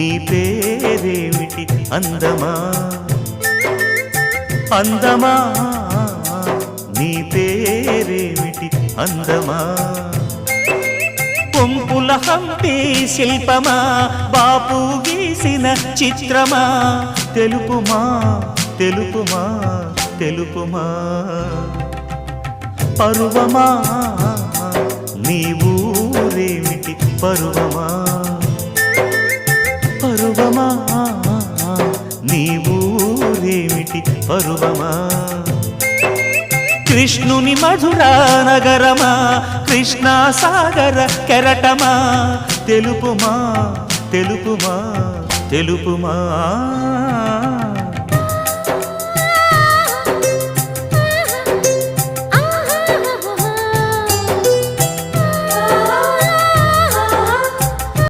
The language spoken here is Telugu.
నీ పేరేమిటి అందమా అందమా నీ పేరేమిటి అందమా కొంపుల హంపి శిల్పమా బాపు గీసిన చిత్రమా తెలుపుమా తెలుపుమా తెలుపుమా పరువమా నీ ఊరేమిటి పరువమా పరువమా నీ ఊరేమిటి పరువమా కృష్ణుని మధురా నగరమా కృష్ణా సాగర కెరటమా తెలుపుమా తెలుపుమా తెలుపుమా